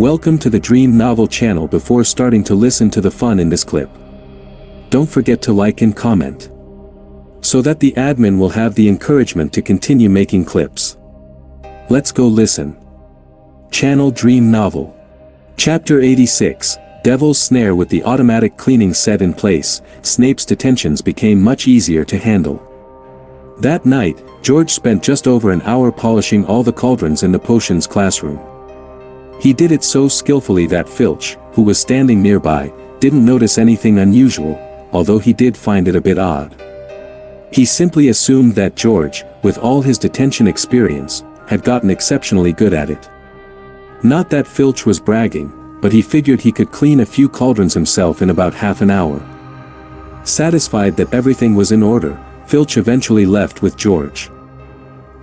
Welcome to the Dream Novel channel. Before starting to listen to the fun in this clip, don't forget to like and comment, so that the admin will have the encouragement to continue making clips. Let's go listen. Channel Dream Novel. Chapter 86, Devil's Snare. With the automatic cleaning set in place, Snape's detentions became much easier to handle. That night, George spent just over an hour polishing all the cauldrons in the potions classroom. He did it so skillfully that Filch, who was standing nearby, didn't notice anything unusual, although he did find it a bit odd. He simply assumed that George, with all his detention experience, had gotten exceptionally good at it. Not that Filch was bragging, but he figured he could clean a few cauldrons himself in about half an hour. Satisfied that everything was in order, Filch eventually left with George.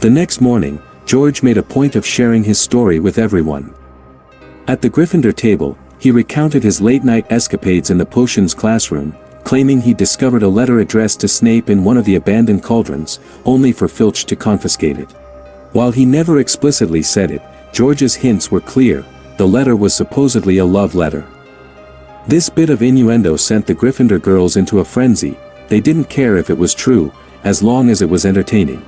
The next morning, George made a point of sharing his story with everyone. At the Gryffindor table, he recounted his late-night escapades in the potions classroom, claiming he discovered a letter addressed to Snape in one of the abandoned cauldrons, only for Filch to confiscate it. While he never explicitly said it, George's hints were clear. The letter was supposedly a love letter. This bit of innuendo sent the Gryffindor girls into a frenzy. They didn't care if it was true, as long as it was entertaining.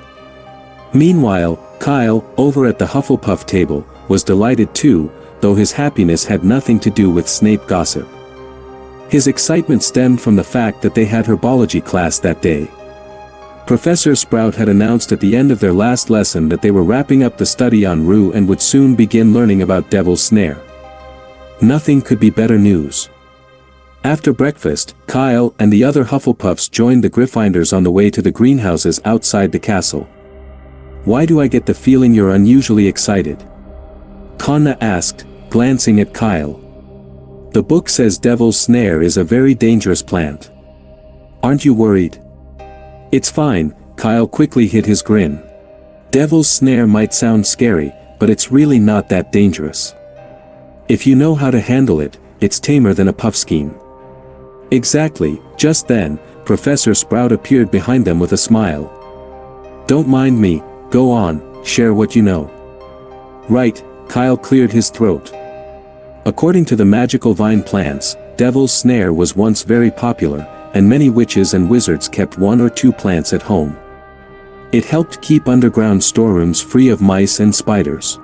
Meanwhile, Kyle, over at the Hufflepuff table, was delighted too, though his happiness had nothing to do with Snape gossip. His excitement stemmed from the fact that they had herbology class that day. Professor Sprout had announced at the end of their last lesson that they were wrapping up the study on Rue and would soon begin learning about Devil's Snare. Nothing could be better news. After breakfast, Kyle and the other Hufflepuffs joined the Gryffindors on the way to the greenhouses outside the castle. "Why do I get the feeling you're unusually excited?" Conna asked, glancing at Kyle. "The book says Devil's Snare is a very dangerous plant. Aren't you worried?" "It's fine," Kyle quickly hid his grin. "Devil's Snare might sound scary, but it's really not that dangerous. If you know how to handle it, it's tamer than a puffskein." Exactly. Just then, Professor Sprout appeared behind them with a smile. "Don't mind me, go on, share what you know." "Right," Kyle cleared his throat. According to the magical vine plants, Devil's Snare was once very popular, and many witches and wizards kept one or two plants at home. It helped keep underground storerooms free of mice and spiders.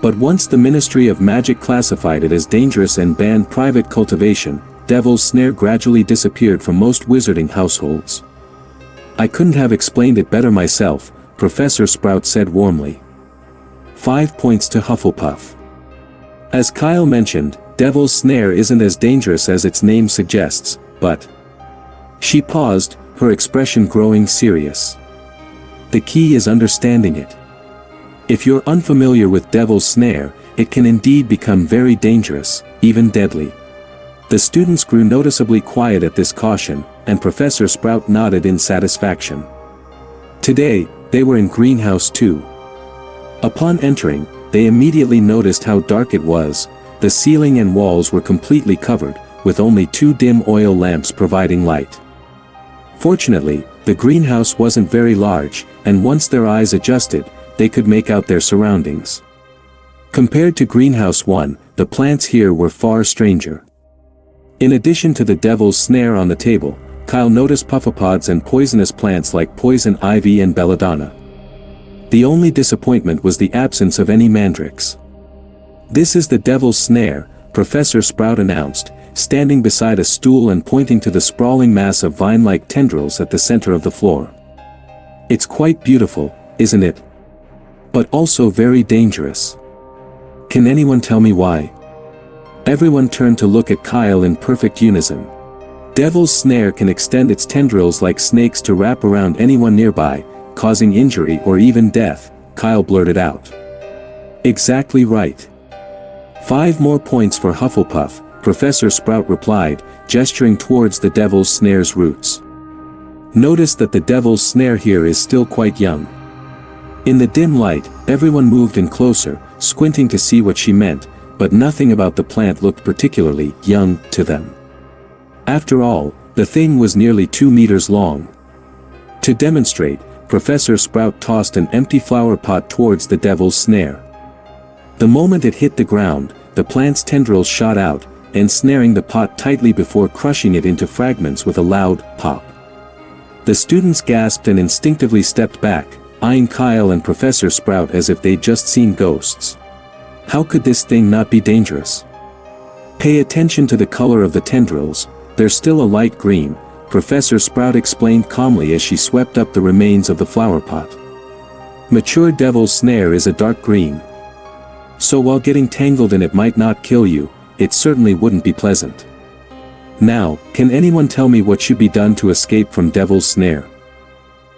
But once the Ministry of Magic classified it as dangerous and banned private cultivation, Devil's Snare gradually disappeared from most wizarding households. "I couldn't have explained it better myself," Professor Sprout said warmly. 5 points to Hufflepuff. As Kyle mentioned, Devil's Snare isn't as dangerous as its name suggests, but... She paused, her expression growing serious. "The key is understanding it. If you're unfamiliar with Devil's Snare, it can indeed become very dangerous, even deadly." The students grew noticeably quiet at this caution, and Professor Sprout nodded in satisfaction. Today, they were in Greenhouse 2. Upon entering, they immediately noticed how dark it was. The ceiling and walls were completely covered, with only 2 dim oil lamps providing light. Fortunately, the greenhouse wasn't very large, and once their eyes adjusted, they could make out their surroundings. Compared to Greenhouse 1, the plants here were far stranger. In addition to the Devil's Snare on the table, Kyle noticed puffopods and poisonous plants like poison ivy and belladonna. The only disappointment was the absence of any mandrakes. "This is the Devil's Snare," Professor Sprout announced, standing beside a stool and pointing to the sprawling mass of vine-like tendrils at the center of the floor. "It's quite beautiful, isn't it? But also very dangerous. Can anyone tell me why?" Everyone turned to look at Kyle in perfect unison. "Devil's Snare can extend its tendrils like snakes to wrap around anyone nearby, causing injury or even death," Kyle blurted out. "Exactly right. 5 more points for Hufflepuff," Professor Sprout replied, gesturing towards the Devil's Snare's roots. "Notice that the Devil's Snare here is still quite young." In the dim light, everyone moved in closer, squinting to see what she meant, but nothing about the plant looked particularly young to them. After all, the thing was nearly 2 meters long. To demonstrate, Professor Sprout tossed an empty flower pot towards the Devil's Snare. The moment it hit the ground, the plant's tendrils shot out, ensnaring the pot tightly before crushing it into fragments with a loud pop. The students gasped and instinctively stepped back, eyeing Kyle and Professor Sprout as if they'd just seen ghosts. How could this thing not be dangerous? Pay attention to the color of the tendrils, they're still a light green, Professor Sprout explained calmly as she swept up the remains of the flower pot. Mature devil's snare is a dark green. So while getting tangled in it might not kill you, it certainly wouldn't be pleasant. Now, can anyone tell me what should be done to escape from devil's snare?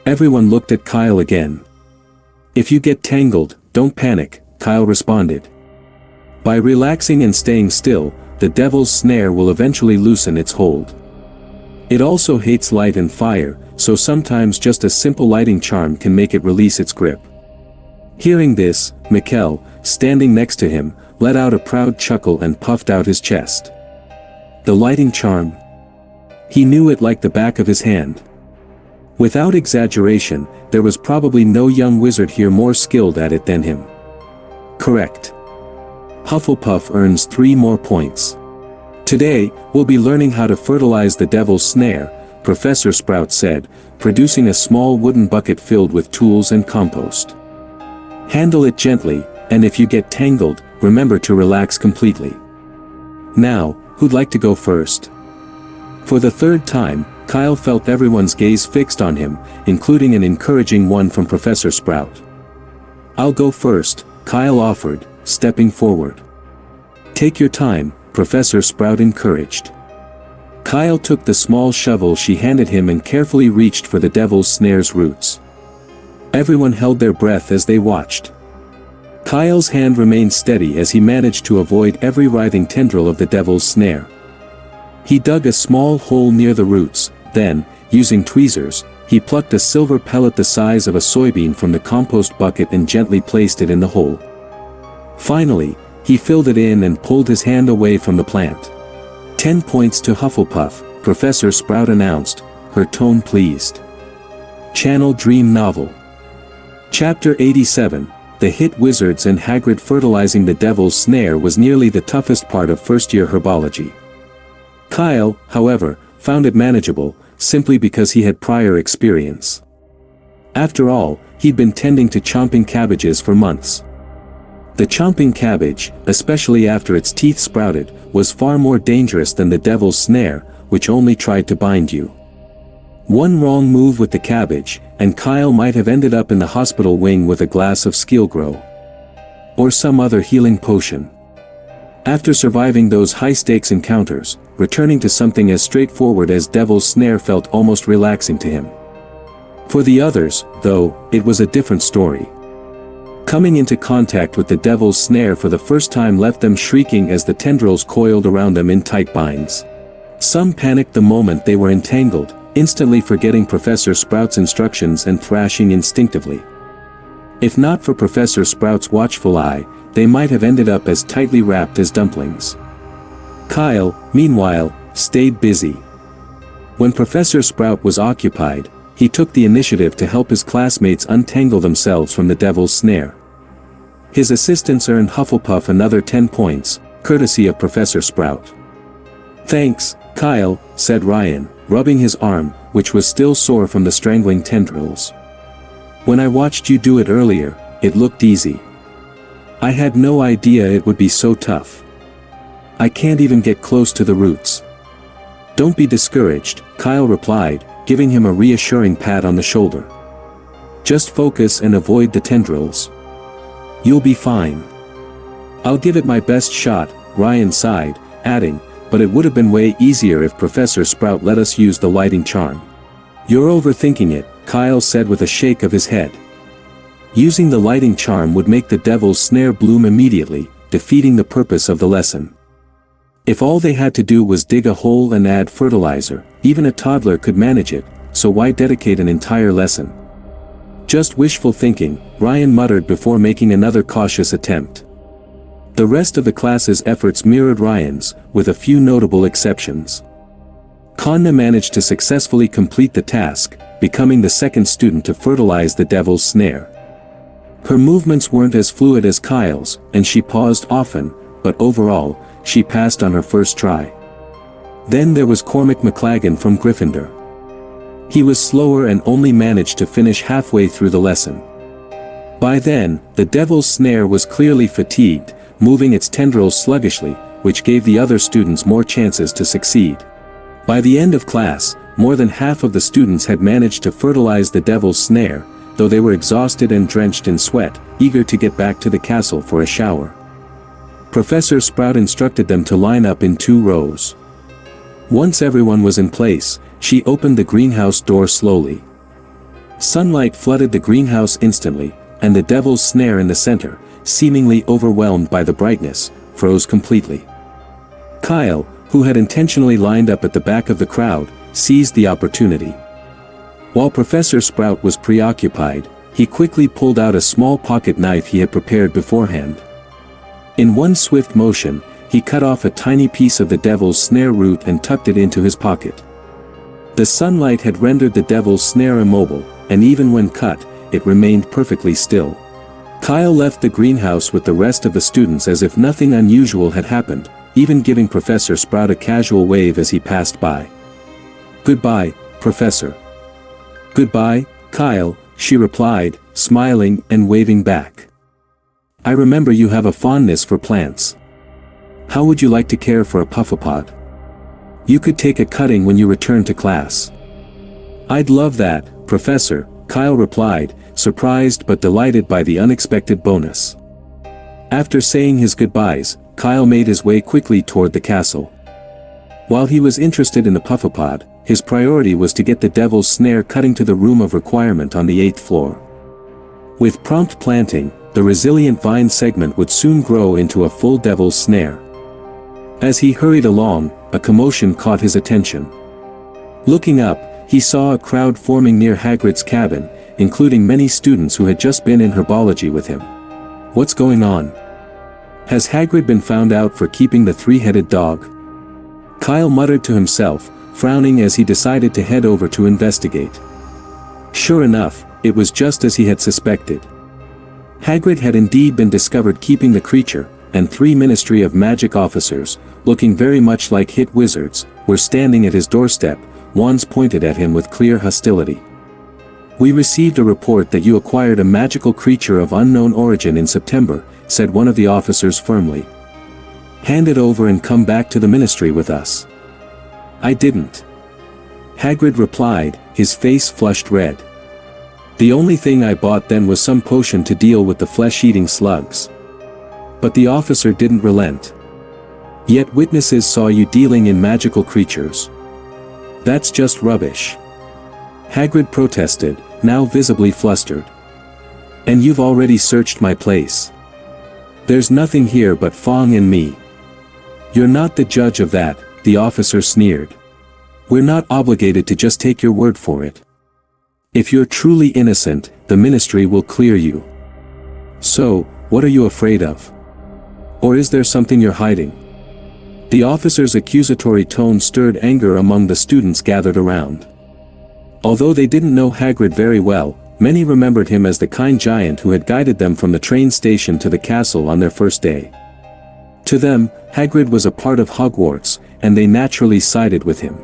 Everyone looked at Kyle again. If you get tangled, don't panic, Kyle responded. By relaxing and staying still, the devil's snare will eventually loosen its hold. It also hates light and fire, so sometimes just a simple lighting charm can make it release its grip. Hearing this, Mikkel, standing next to him, let out a proud chuckle and puffed out his chest. The lighting charm. He knew it like the back of his hand. Without exaggeration, there was probably no young wizard here more skilled at it than him. Correct. Hufflepuff earns 3 more points. Today, we'll be learning how to fertilize the devil's snare, Professor Sprout said, producing a small wooden bucket filled with tools and compost. Handle it gently, and if you get tangled, remember to relax completely. Now, who'd like to go first? For the 3rd time, Kyle felt everyone's gaze fixed on him, including an encouraging one from Professor Sprout. I'll go first, Kyle offered, stepping forward. Take your time, Professor Sprout encouraged. Kyle took the small shovel she handed him and carefully reached for the devil's snare's roots. Everyone held their breath as they watched. Kyle's hand remained steady as he managed to avoid every writhing tendril of the devil's snare. He dug a small hole near the roots, then, using tweezers, he plucked a silver pellet the size of a soybean from the compost bucket and gently placed it in the hole. Finally, he filled it in and pulled his hand away from the plant. 10 points to Hufflepuff, Professor Sprout announced, her tone pleased. Channel Dream Novel. Chapter 87, The Hit Wizards and Hagrid Fertilizing the Devil's Snare was nearly the toughest part of first-year herbology. Kyle, however, found it manageable, simply because he had prior experience. After all, he'd been tending to chomping cabbages for months. The chomping cabbage, especially after its teeth sprouted, was far more dangerous than the devil's snare, which only tried to bind you. One wrong move with the cabbage, and Kyle might have ended up in the hospital wing with a glass of Skilgrow. Or some other healing potion. After surviving those high-stakes encounters, returning to something as straightforward as devil's snare felt almost relaxing to him. For the others, though, it was a different story. Coming into contact with the devil's snare for the first time left them shrieking as the tendrils coiled around them in tight binds. Some panicked the moment they were entangled, instantly forgetting Professor Sprout's instructions and thrashing instinctively. If not for Professor Sprout's watchful eye, they might have ended up as tightly wrapped as dumplings. Kyle, meanwhile, stayed busy. When Professor Sprout was occupied, he took the initiative to help his classmates untangle themselves from the devil's snare. His assistance earned Hufflepuff another 10 points, courtesy of Professor Sprout. Thanks, Kyle, said Ryan, rubbing his arm, which was still sore from the strangling tendrils. When I watched you do it earlier, it looked easy. I had no idea it would be so tough. I can't even get close to the roots. Don't be discouraged, Kyle replied, giving him a reassuring pat on the shoulder. Just focus and avoid the tendrils. You'll be fine. I'll give it my best shot, Ryan sighed, adding, but it would have been way easier if Professor Sprout let us use the lighting charm. You're overthinking it, Kyle said with a shake of his head. Using the lighting charm would make the devil's snare bloom immediately, defeating the purpose of the lesson. If all they had to do was dig a hole and add fertilizer, even a toddler could manage it, so why dedicate an entire lesson? Just wishful thinking, Ryan muttered before making another cautious attempt. The rest of the class's efforts mirrored Ryan's, with a few notable exceptions. Kanya managed to successfully complete the task, becoming the second student to fertilize the devil's snare. Her movements weren't as fluid as Kyle's, and she paused often, but overall, she passed on her first try. Then there was Cormac McLagan from Gryffindor. He was slower and only managed to finish halfway through the lesson. By then, the devil's snare was clearly fatigued, moving its tendrils sluggishly, which gave the other students more chances to succeed. By the end of class, more than half of the students had managed to fertilize the devil's snare, though they were exhausted and drenched in sweat, eager to get back to the castle for a shower. Professor Sprout instructed them to line up in 2 rows. Once everyone was in place, she opened the greenhouse door slowly. Sunlight flooded the greenhouse instantly, and the devil's snare in the center, seemingly overwhelmed by the brightness, froze completely. Kyle, who had intentionally lined up at the back of the crowd, seized the opportunity. While Professor Sprout was preoccupied, he quickly pulled out a small pocket knife he had prepared beforehand. In one swift motion, he cut off a tiny piece of the devil's snare root and tucked it into his pocket. The sunlight had rendered the devil's snare immobile, and even when cut, it remained perfectly still. Kyle left the greenhouse with the rest of the students as if nothing unusual had happened, even giving Professor Sprout a casual wave as he passed by. "Goodbye, Professor." "Goodbye, Kyle," she replied, smiling and waving back. "I remember you have a fondness for plants. How would you like to care for a puffapod? You could take a cutting when you return to class." "I'd love that, Professor," Kyle replied, surprised but delighted by the unexpected bonus. After saying his goodbyes, Kyle made his way quickly toward the castle. While he was interested in the puffapod, his priority was to get the devil's snare cutting to the room of requirement on the 8th floor. With prompt planting, the resilient vine segment would soon grow into a full devil's snare. As he hurried along, a commotion caught his attention. Looking up, he saw a crowd forming near Hagrid's cabin, including many students who had just been in herbology with him. "What's going on? Has Hagrid been found out for keeping the 3-headed dog?" Kyle muttered to himself, frowning as he decided to head over to investigate. Sure enough, it was just as he had suspected. Hagrid had indeed been discovered keeping the creature, and 3 Ministry of Magic officers, looking very much like hit wizards, were standing at his doorstep, wands pointed at him with clear hostility. "We received a report that you acquired a magical creature of unknown origin in September," said one of the officers firmly. "Hand it over and come back to the ministry with us." "I didn't," Hagrid replied, his face flushed red. "The only thing I bought then was some potion to deal with the flesh-eating slugs." But the officer didn't relent. "Yet witnesses saw you dealing in magical creatures." "That's just rubbish," Hagrid protested, now visibly flustered. "And you've already searched my place. There's nothing here but Fong and me." "You're not the judge of that," the officer sneered. "We're not obligated to just take your word for it. If you're truly innocent, the ministry will clear you. So, what are you afraid of? Or is there something you're hiding?" The officer's accusatory tone stirred anger among the students gathered around. Although they didn't know Hagrid very well, many remembered him as the kind giant who had guided them from the train station to the castle on their first day. To them, Hagrid was a part of Hogwarts, and they naturally sided with him.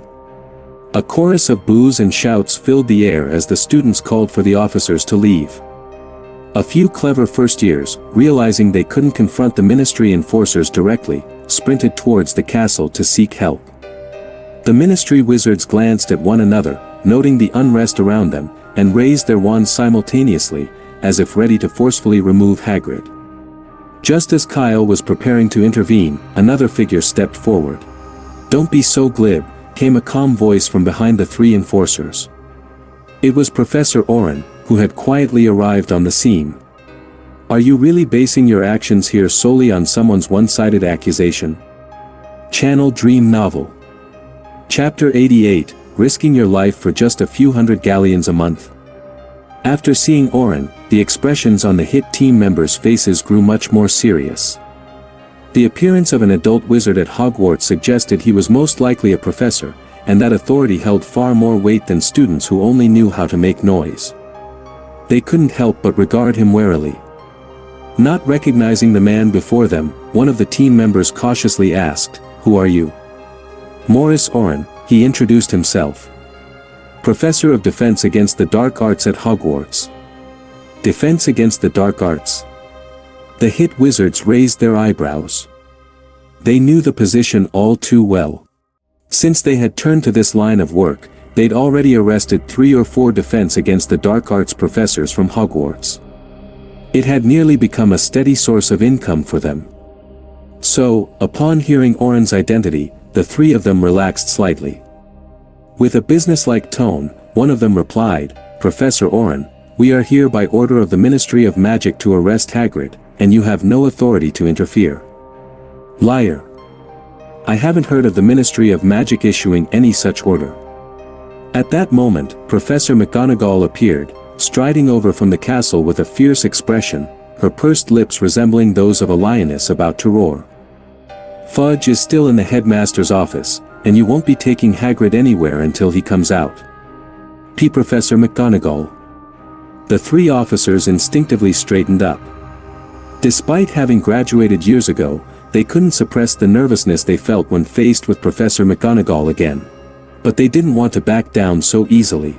A chorus of boos and shouts filled the air as the students called for the officers to leave. A few clever first-years, realizing they couldn't confront the ministry enforcers directly, sprinted towards the castle to seek help. The ministry wizards glanced at one another, noting the unrest around them, and raised their wands simultaneously, as if ready to forcefully remove Hagrid. Just as Kyle was preparing to intervene, another figure stepped forward. "Don't be so glib," came a calm voice from behind the 3 enforcers. It was Professor Oren, who had quietly arrived on the scene. "Are you really basing your actions here solely on someone's one-sided accusation?" Channel Dream Novel. Chapter 88, Risking Your Life for Just a Few Hundred Galleons a Month. After seeing Oren, the expressions on the hit team members' faces grew much more serious. The appearance of an adult wizard at Hogwarts suggested he was most likely a professor, and that authority held far more weight than students who only knew how to make noise. They couldn't help but regard him warily. Not recognizing the man before them, one of the team members cautiously asked, "Who are you?" "Morris Oren," he introduced himself. "Professor of Defense Against the Dark Arts at Hogwarts." Defense against the dark arts? The hit wizards raised their eyebrows. They knew the position all too well. Since they had turned to this line of work, they'd already arrested 3 or 4 defense against the dark arts professors from Hogwarts. It had nearly become a steady source of income for them. So, upon hearing Oren's identity, the 3 of them relaxed slightly. With a businesslike tone, one of them replied, "Professor Oren, we are here by order of the Ministry of Magic to arrest Hagrid, and you have no authority to interfere." "Liar. I haven't heard of the Ministry of Magic issuing any such order." At that moment, Professor McGonagall appeared, striding over from the castle with a fierce expression, her pursed lips resembling those of a lioness about to roar. "Fudge is still in the headmaster's office, and you won't be taking Hagrid anywhere until he comes out." Professor McGonagall. The 3 officers instinctively straightened up. Despite having graduated years ago, they couldn't suppress the nervousness they felt when faced with Professor McGonagall again. But they didn't want to back down so easily.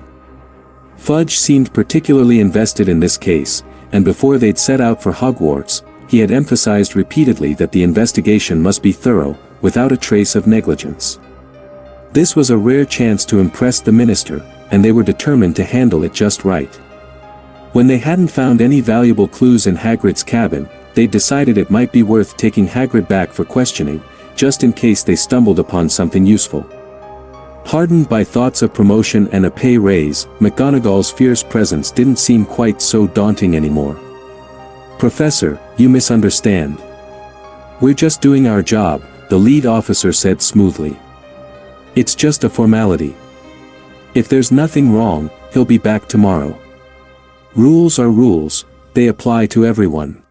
Fudge seemed particularly invested in this case, and before they'd set out for Hogwarts, he had emphasized repeatedly that the investigation must be thorough, without a trace of negligence. This was a rare chance to impress the minister, and they were determined to handle it just right. When they hadn't found any valuable clues in Hagrid's cabin, they decided it might be worth taking Hagrid back for questioning, just in case they stumbled upon something useful. Hardened by thoughts of promotion and a pay raise, McGonagall's fierce presence didn't seem quite so daunting anymore. "Professor, you misunderstand. We're just doing our job," the lead officer said smoothly. "It's just a formality. If there's nothing wrong, he'll be back tomorrow. Rules are rules, they apply to everyone.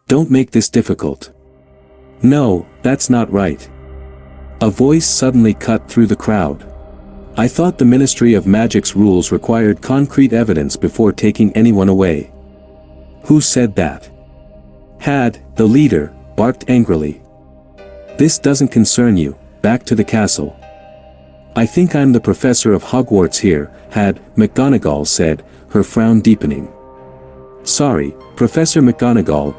Don't make this difficult." "No, that's not right." A voice suddenly cut through the crowd. "I thought the Ministry of Magic's rules required concrete evidence before taking anyone away." "Who said that?" Had, the leader, barked angrily. "This doesn't concern you, back to the castle." "I think I'm the professor of Hogwarts here," Had, McGonagall said, her frown deepening. "Sorry, Professor McGonagall,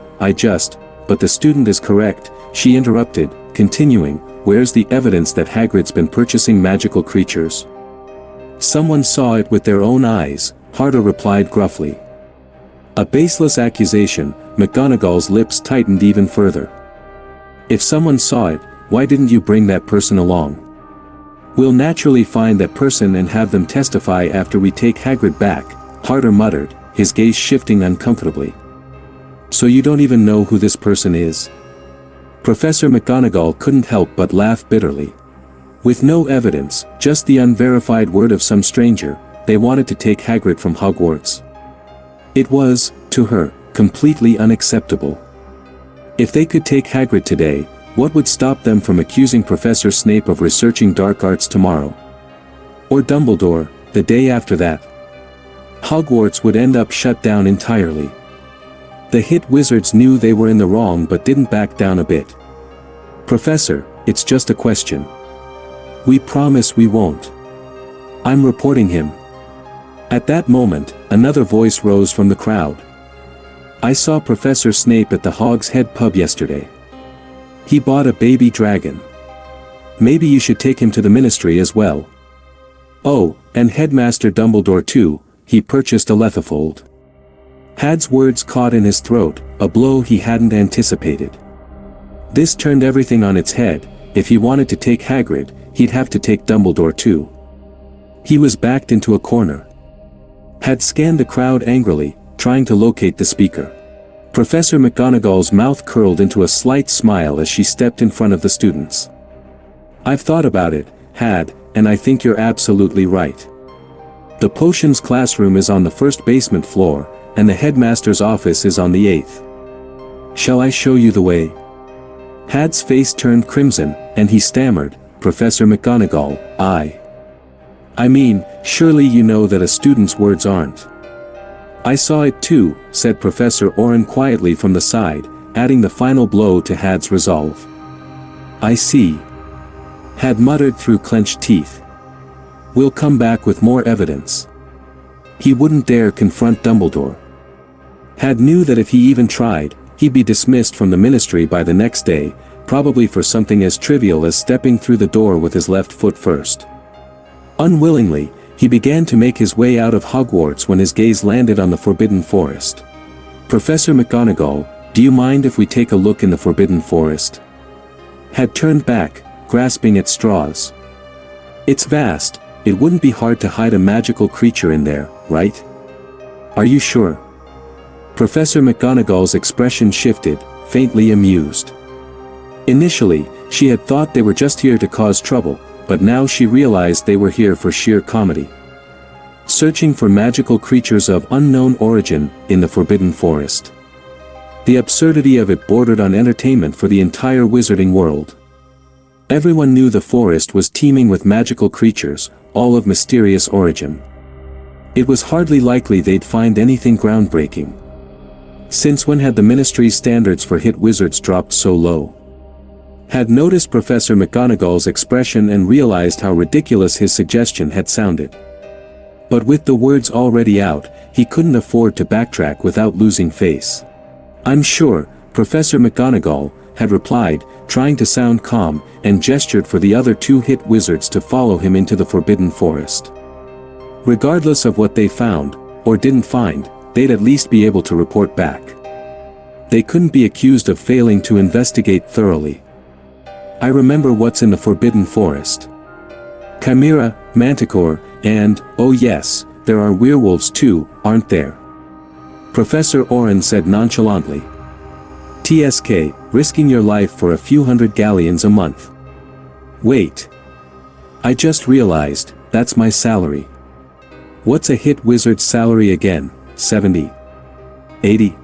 but the student is correct," she interrupted, continuing, "Where's the evidence that Hagrid's been purchasing magical creatures?" "Someone saw it with their own eyes," Harder replied gruffly. A baseless accusation, McGonagall's lips tightened even further. "If someone saw it, why didn't you bring that person along? We'll naturally find that person and have them testify after we take Hagrid back," Harder muttered, his gaze shifting uncomfortably. "So you don't even know who this person is?" Professor McGonagall couldn't help but laugh bitterly. With no evidence, just the unverified word of some stranger, they wanted to take Hagrid from Hogwarts. It was, to her, completely unacceptable. If they could take Hagrid today, what would stop them from accusing Professor Snape of researching dark arts tomorrow? Or Dumbledore, the day after that? Hogwarts would end up shut down entirely. The hit wizards knew they were in the wrong but didn't back down a bit. "Professor, it's just a question. We promise we won't. I'm reporting him." At that moment, another voice rose from the crowd. "I saw Professor Snape at the Hog's Head pub yesterday. He bought a baby dragon. Maybe you should take him to the ministry as well. Oh, and Headmaster Dumbledore too, he purchased a Lethifold." Had's words caught in his throat, a blow he hadn't anticipated. This turned everything on its head. If he wanted to take Hagrid, he'd have to take Dumbledore too. He was backed into a corner. Had scanned the crowd angrily, trying to locate the speaker. Professor McGonagall's mouth curled into a slight smile as she stepped in front of the students. "I've thought about it, Had, and I think you're absolutely right. The potions classroom is on the first basement floor, and the headmaster's office is on the 8th. Shall I show you the way?" Had's face turned crimson, and he stammered, "Professor McGonagall, I mean, surely you know that a student's words aren't." I saw it too, said Professor Oren quietly from the side, adding the final blow to Had's resolve. I see. Had muttered through clenched teeth. We'll come back with more evidence. He wouldn't dare confront Dumbledore. Had knew that if he even tried, he'd be dismissed from the ministry by the next day, probably for something as trivial as stepping through the door with his left foot first. Unwillingly, he began to make his way out of Hogwarts when his gaze landed on the Forbidden Forest. Professor McGonagall, do you mind if we take a look in the Forbidden Forest? Had turned back, grasping at straws. It's vast, it wouldn't be hard to hide a magical creature in there, right? Are you sure? Professor McGonagall's expression shifted, faintly amused. Initially, she had thought they were just here to cause trouble, but now she realized they were here for sheer comedy. Searching for magical creatures of unknown origin in the Forbidden Forest. The absurdity of it bordered on entertainment for the entire wizarding world. Everyone knew the forest was teeming with magical creatures, all of mysterious origin. It was hardly likely they'd find anything groundbreaking. Since when had the ministry's standards for hit wizards dropped so low? Had noticed Professor McGonagall's expression and realized how ridiculous his suggestion had sounded. But with the words already out, he couldn't afford to backtrack without losing face. I'm sure, Professor McGonagall, had replied, trying to sound calm, and gestured for the other two hit wizards to follow him into the Forbidden Forest. Regardless of what they found, or didn't find, they'd at least be able to report back. They couldn't be accused of failing to investigate thoroughly. I remember what's in the Forbidden Forest. Chimera, Manticore, and, oh yes, there are werewolves too, aren't there? Professor Oren said nonchalantly. TSK, risking your life for a few hundred galleons a month. Wait. I just realized, that's my salary. What's a hit wizard's salary again, 70? 80?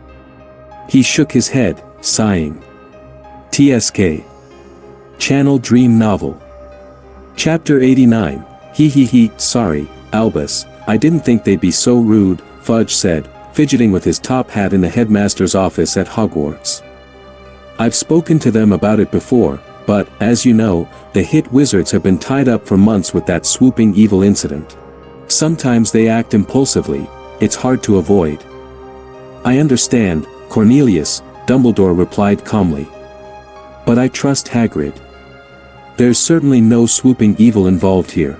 He shook his head, sighing. TSK. Channel Dream Novel. Chapter 89, sorry, Albus, I didn't think they'd be so rude, Fudge said, fidgeting with his top hat in the headmaster's office at Hogwarts. I've spoken to them about it before, but, as you know, the hit wizards have been tied up for months with that swooping evil incident. Sometimes they act impulsively, it's hard to avoid. I understand, Cornelius, Dumbledore replied calmly. But I trust Hagrid. There's certainly no swooping evil involved here.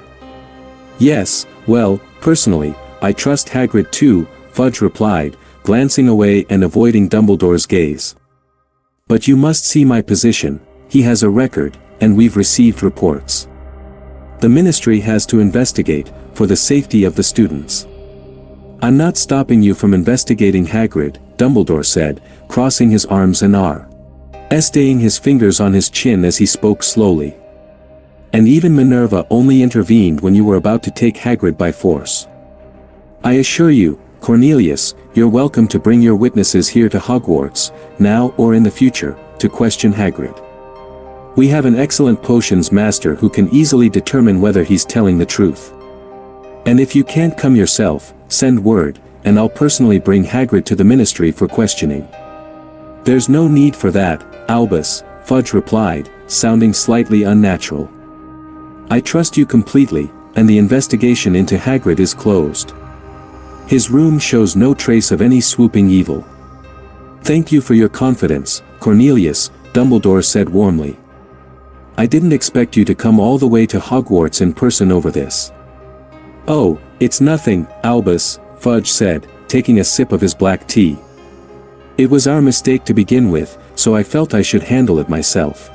Yes, well, personally, I trust Hagrid too, Fudge replied, glancing away and avoiding Dumbledore's gaze. But you must see my position, he has a record, and we've received reports. The ministry has to investigate, for the safety of the students. I'm not stopping you from investigating Hagrid, Dumbledore said, crossing his arms and staying his fingers on his chin as he spoke slowly. And even Minerva only intervened when you were about to take Hagrid by force. I assure you, Cornelius, you're welcome to bring your witnesses here to Hogwarts, now or in the future, to question Hagrid. We have an excellent potions master who can easily determine whether he's telling the truth. And if you can't come yourself, send word, and I'll personally bring Hagrid to the ministry for questioning. There's no need for that, Albus, Fudge replied, sounding slightly unnatural. I trust you completely, and the investigation into Hagrid is closed. His room shows no trace of any swooping evil. Thank you for your confidence, Cornelius, Dumbledore said warmly. I didn't expect you to come all the way to Hogwarts in person over this. Oh, it's nothing, Albus, Fudge said, taking a sip of his black tea. It was our mistake to begin with, so I felt I should handle it myself.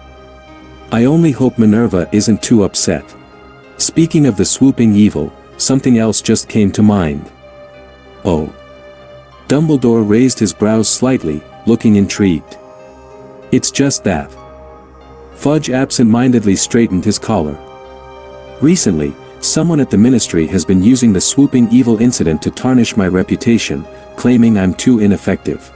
I only hope Minerva isn't too upset. Speaking of the swooping evil, something else just came to mind. Oh. Dumbledore raised his brows slightly, looking intrigued. It's just that. Fudge absent-mindedly straightened his collar. Recently, someone at the ministry has been using the swooping evil incident to tarnish my reputation, claiming I'm too ineffective.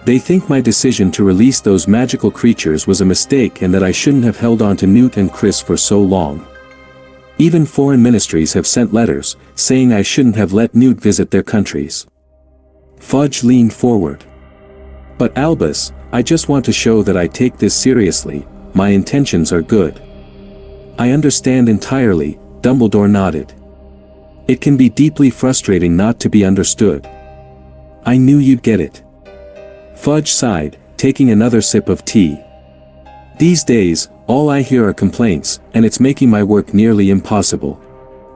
They think my decision to release those magical creatures was a mistake and that I shouldn't have held on to Newt and Chris for so long. Even foreign ministries have sent letters, saying I shouldn't have let Newt visit their countries. Fudge leaned forward. But Albus, I just want to show that I take this seriously, my intentions are good. I understand entirely, Dumbledore nodded. It can be deeply frustrating not to be understood. I knew you'd get it. Fudge sighed, taking another sip of tea. These days, all I hear are complaints, and it's making my work nearly impossible.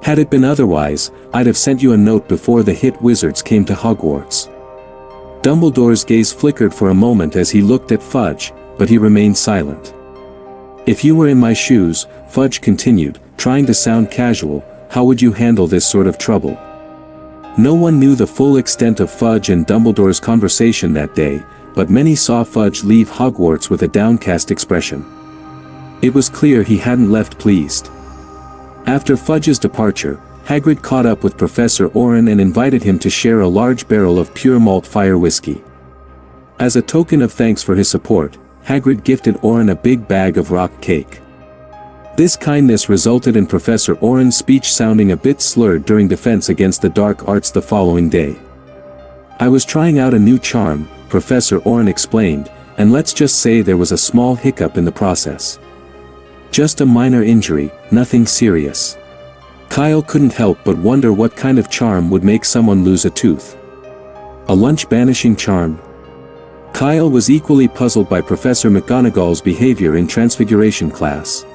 Had it been otherwise, I'd have sent you a note before the hit wizards came to Hogwarts. Dumbledore's gaze flickered for a moment as he looked at Fudge, but he remained silent. If you were in my shoes, Fudge continued, trying to sound casual, how would you handle this sort of trouble? No one knew the full extent of Fudge and Dumbledore's conversation that day, but many saw Fudge leave Hogwarts with a downcast expression. It was clear he hadn't left pleased. After Fudge's departure, Hagrid caught up with Professor Orin and invited him to share a large barrel of pure malt fire whiskey. As a token of thanks for his support, Hagrid gifted Orin a big bag of rock cake. This kindness resulted in Professor Orin's speech sounding a bit slurred during defense against the dark arts the following day. I was trying out a new charm, Professor Orin explained, and let's just say there was a small hiccup in the process. Just a minor injury, nothing serious. Kyle couldn't help but wonder what kind of charm would make someone lose a tooth. A lunch banishing charm? Kyle was equally puzzled by Professor McGonagall's behavior in Transfiguration class.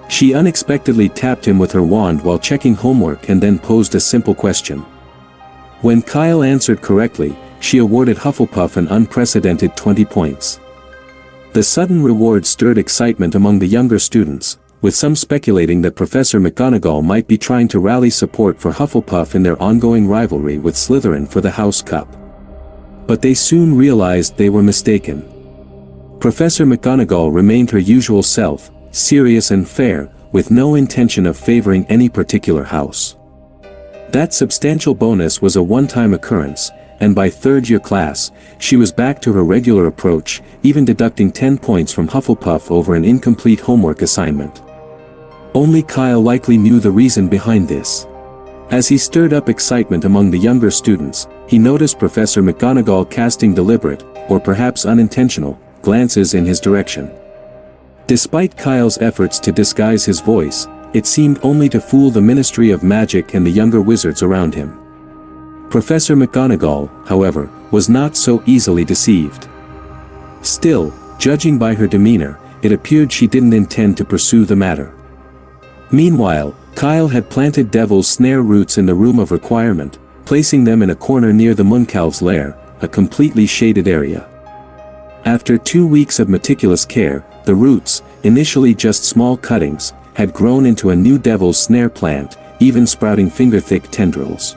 She unexpectedly tapped him with her wand while checking homework and then posed a simple question. When Kyle answered correctly, she awarded Hufflepuff an unprecedented 20 points. The sudden reward stirred excitement among the younger students, with some speculating that Professor McGonagall might be trying to rally support for Hufflepuff in their ongoing rivalry with Slytherin for the House Cup. But they soon realized they were mistaken. Professor McGonagall remained her usual self, serious and fair, with no intention of favoring any particular house. That substantial bonus was a one-time occurrence, and by third-year class, she was back to her regular approach, even deducting 10 points from Hufflepuff over an incomplete homework assignment. Only Kyle likely knew the reason behind this. As he stirred up excitement among the younger students, he noticed Professor McGonagall casting deliberate, or perhaps unintentional, glances in his direction. Despite Kyle's efforts to disguise his voice, it seemed only to fool the Ministry of Magic and the younger wizards around him. Professor McGonagall, however, was not so easily deceived. Still, judging by her demeanor, it appeared she didn't intend to pursue the matter. Meanwhile, Kyle had planted Devil's Snare roots in the Room of Requirement, placing them in a corner near the Mooncalf's lair, a completely shaded area. After 2 weeks of meticulous care, the roots, initially just small cuttings, had grown into a new Devil's Snare plant, even sprouting finger-thick tendrils.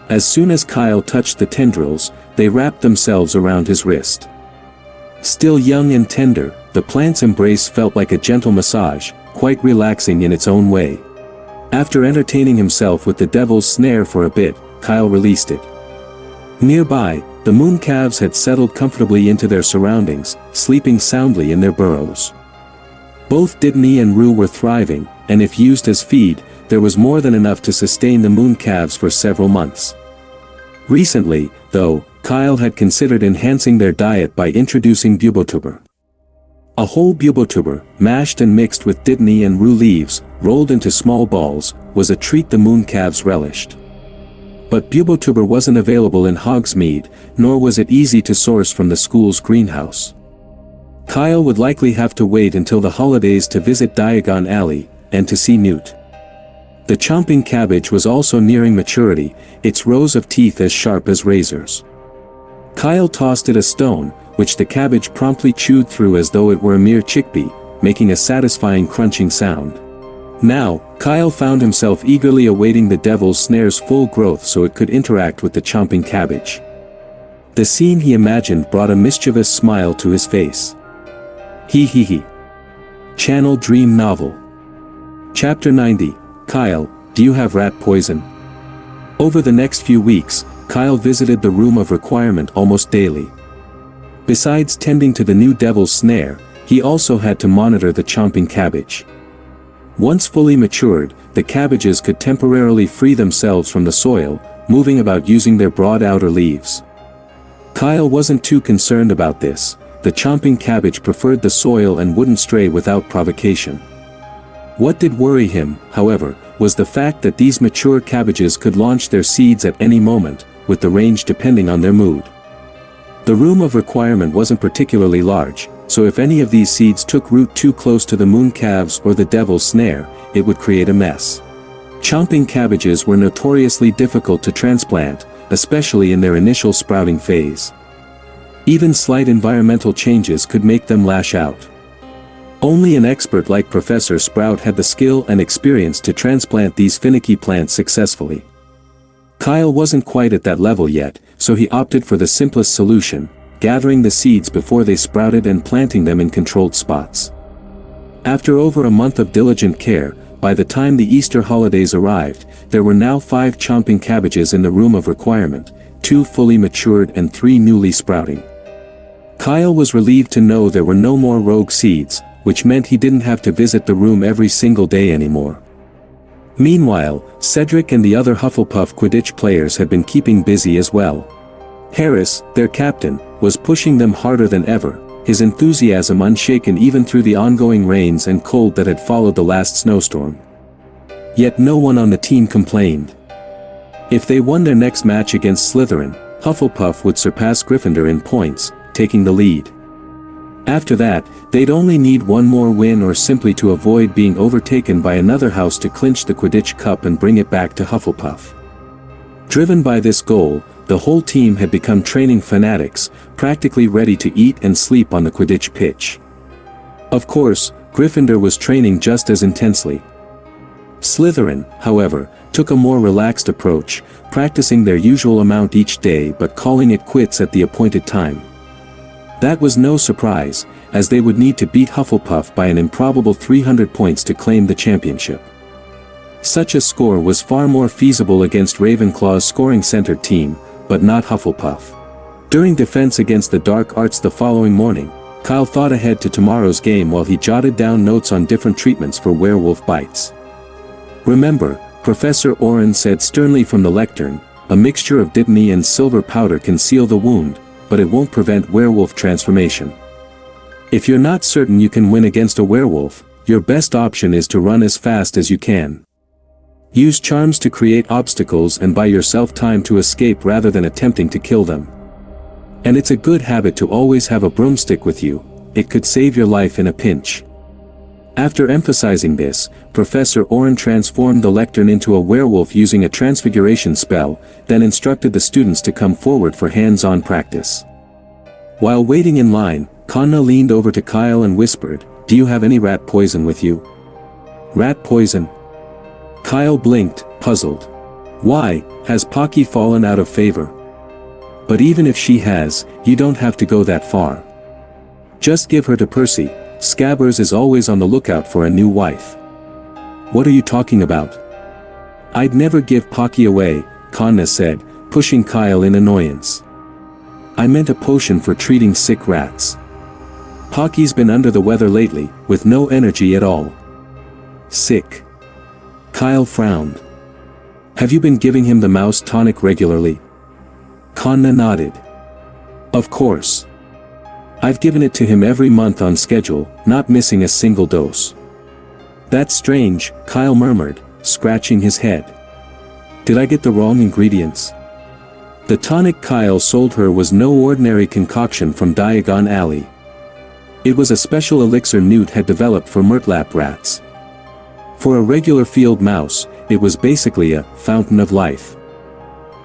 As soon as Kyle touched the tendrils, they wrapped themselves around his wrist. Still young and tender, the plant's embrace felt like a gentle massage, quite relaxing in its own way. After entertaining himself with the Devil's Snare for a bit, Kyle released it. Nearby, the Mooncalves had settled comfortably into their surroundings, sleeping soundly in their burrows. Both Dittany and Rue were thriving, and if used as feed, there was more than enough to sustain the Mooncalves for several months. Recently, though, Kyle had considered enhancing their diet by introducing bubotuber. A whole bubotuber, mashed and mixed with Dittany and Rue leaves, rolled into small balls, was a treat the Mooncalves relished. But bubotuber wasn't available in Hogsmeade, nor was it easy to source from the school's greenhouse. Kyle would likely have to wait until the holidays to visit Diagon Alley, and to see Newt. The chomping cabbage was also nearing maturity, its rows of teeth as sharp as razors. Kyle tossed it a stone, which the cabbage promptly chewed through as though it were a mere chickpea, making a satisfying crunching sound. Now, Kyle found himself eagerly awaiting the Devil's Snare's full growth so it could interact with the chomping cabbage. The scene he imagined brought a mischievous smile to his face. He. Channel Dream Novel. Chapter 90, Kyle, do you have rat poison? Over the next few weeks, Kyle visited the Room of Requirement almost daily. Besides tending to the new Devil's Snare, he also had to monitor the chomping cabbage. Once fully matured, the cabbages could temporarily free themselves from the soil, moving about using their broad outer leaves. Kyle wasn't too concerned about this. The chomping cabbage preferred the soil and wouldn't stray without provocation. What did worry him, however, was the fact that these mature cabbages could launch their seeds at any moment, with the range depending on their mood. The room of requirement wasn't particularly large, so if any of these seeds took root too close to the mooncalves or the devil's snare, it would create a mess. Chomping cabbages were notoriously difficult to transplant, especially in their initial sprouting phase. Even slight environmental changes could make them lash out. Only an expert like Professor Sprout had the skill and experience to transplant these finicky plants successfully. Kyle wasn't quite at that level yet, so he opted for the simplest solution, gathering the seeds before they sprouted and planting them in controlled spots. After over a month of diligent care, by the time the Easter holidays arrived, there were now 5 chomping cabbages in the room of requirement, 2 fully matured and 3 newly sprouting. Kyle was relieved to know there were no more rogue seeds, which meant he didn't have to visit the room every single day anymore. Meanwhile, Cedric and the other Hufflepuff Quidditch players had been keeping busy as well. Harris, their captain, was pushing them harder than ever, his enthusiasm unshaken even through the ongoing rains and cold that had followed the last snowstorm. Yet no one on the team complained. If they won their next match against Slytherin, Hufflepuff would surpass Gryffindor in points, taking the lead. After that, they'd only need one more win or simply to avoid being overtaken by another house to clinch the Quidditch Cup and bring it back to Hufflepuff. Driven by this goal, the whole team had become training fanatics, practically ready to eat and sleep on the Quidditch pitch. Of course, Gryffindor was training just as intensely. Slytherin, however, took a more relaxed approach, practicing their usual amount each day but calling it quits at the appointed time. That was no surprise, as they would need to beat Hufflepuff by an improbable 300 points to claim the championship. Such a score was far more feasible against Ravenclaw's scoring-centered team, but not Hufflepuff. During defense against the dark arts the following morning, Kyle thought ahead to tomorrow's game while he jotted down notes on different treatments for werewolf bites. Remember, Professor Oren said sternly from the lectern, a mixture of dittany and silver powder can seal the wound, but it won't prevent werewolf transformation. If you're not certain you can win against a werewolf, your best option is to run as fast as you can. Use charms to create obstacles and buy yourself time to escape rather than attempting to kill them. And it's a good habit to always have a broomstick with you, it could save your life in a pinch. After emphasizing this, Professor Oren transformed the lectern into a werewolf using a transfiguration spell, then instructed the students to come forward for hands-on practice. While waiting in line, Kanna leaned over to Kyle and whispered, "Do you have any rat poison with you?" "Rat poison?" Kyle blinked, puzzled. "Why, has Pocky fallen out of favor?" "But even if she has, you don't have to go that far. Just give her to Percy. Scabbers is always on the lookout for a new wife." "What are you talking about?" "I'd never give Pocky away," Kanna said, pushing Kyle in annoyance. "I meant a potion for treating sick rats. Pocky's been under the weather lately, with no energy at all." "Sick?" Kyle frowned. "Have you been giving him the mouse tonic regularly?" Kanna nodded. "Of course. I've given it to him every month on schedule, not missing a single dose." "That's strange," Kyle murmured, scratching his head. "Did I get the wrong ingredients?" The tonic Kyle sold her was no ordinary concoction from Diagon Alley. It was a special elixir Newt had developed for Murtlap rats. For a regular field mouse, it was basically a fountain of life.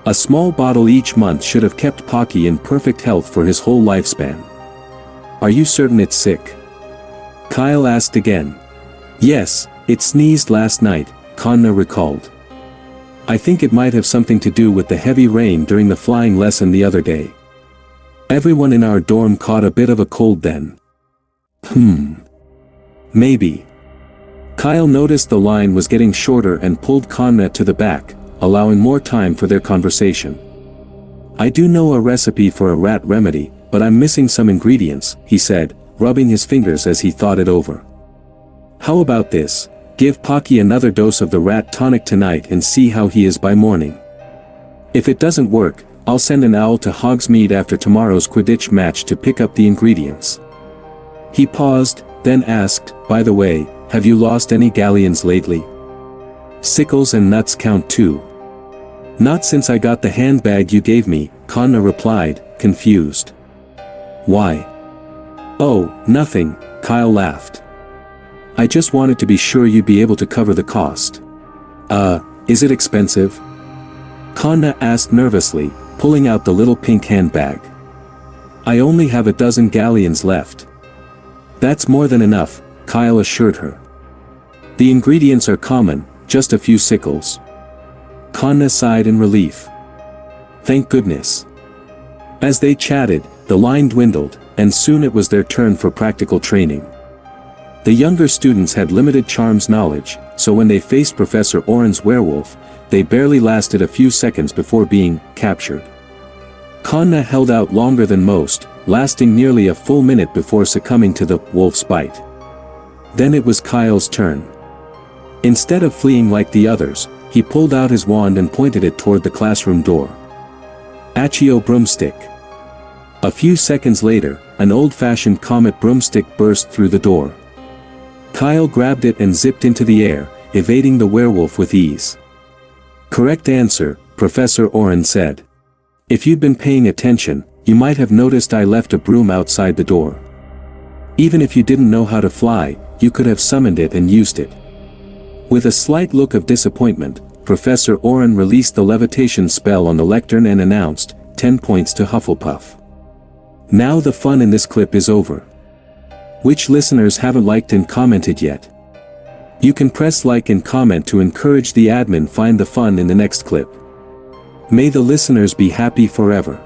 A small bottle each month should have kept Pocky in perfect health for his whole lifespan. "Are you certain it's sick?" Kyle asked again. "Yes, it sneezed last night," Kanna recalled. "I think it might have something to do with the heavy rain during the flying lesson the other day. Everyone in our dorm caught a bit of a cold then." Maybe." Kyle noticed the line was getting shorter and pulled Kanna to the back, allowing more time for their conversation. "I do know a recipe for a rat remedy, but I'm missing some ingredients," he said, rubbing his fingers as he thought it over. "How about this? Give Pocky another dose of the rat tonic tonight and see how he is by morning." If it doesn't work, I'll send an owl to Hogsmeade after tomorrow's Quidditch match to pick up the ingredients. He paused, then asked, by the way, have you lost any galleons lately? Sickles and nuts count too. Not since I got the handbag you gave me, Connor replied, confused. Why? Oh, nothing, Kyle laughed. I just wanted to be sure you'd be able to cover the cost. Is it expensive? Connor asked nervously, pulling out the little pink handbag. I only have a dozen galleons left. That's more than enough, Kyle assured her. The ingredients are common, just a few sickles. Connor sighed in relief. Thank goodness. As they chatted, the line dwindled, and soon it was their turn for practical training. The younger students had limited charms knowledge, so when they faced Professor Oren's werewolf, they barely lasted a few seconds before being captured. Connor held out longer than most, lasting nearly a full minute before succumbing to the wolf's bite. Then it was Kyle's turn. Instead of fleeing like the others, he pulled out his wand and pointed it toward the classroom door. Accio broomstick. A few seconds later, an old-fashioned comet broomstick burst through the door. Kyle grabbed it and zipped into the air, evading the werewolf with ease. Correct answer, Professor Oren said. If you'd been paying attention, you might have noticed I left a broom outside the door. Even if you didn't know how to fly, you could have summoned it and used it. With a slight look of disappointment, Professor Oren released the levitation spell on the lectern and announced, 10 points to Hufflepuff. Now the fun in this clip is over. Which listeners haven't liked and commented yet? You can press like and comment to encourage the admin find the fun in the next clip. May the listeners be happy forever.